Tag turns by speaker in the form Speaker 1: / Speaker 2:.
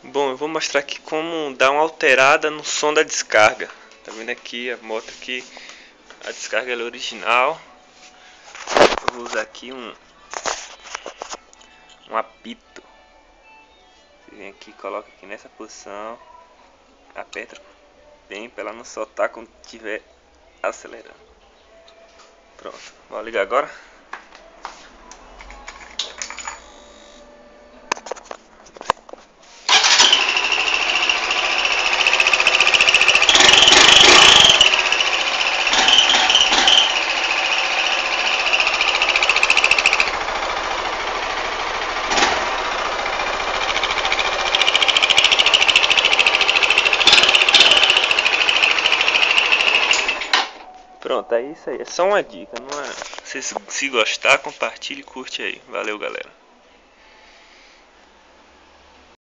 Speaker 1: Bom, eu vou mostrar aqui como dar uma alterada no som da descarga. Tá vendo aqui a moto aqui, a descarga é original. Eu vou usar aqui um apito. Você vem aqui, coloca aqui nessa posição, aperta bem para ela não soltar quando estiver acelerando. Pronto, vou ligar agora. Pronto, é isso aí. É só uma dica. Não é... se gostar, compartilhe e curte aí. Valeu, galera.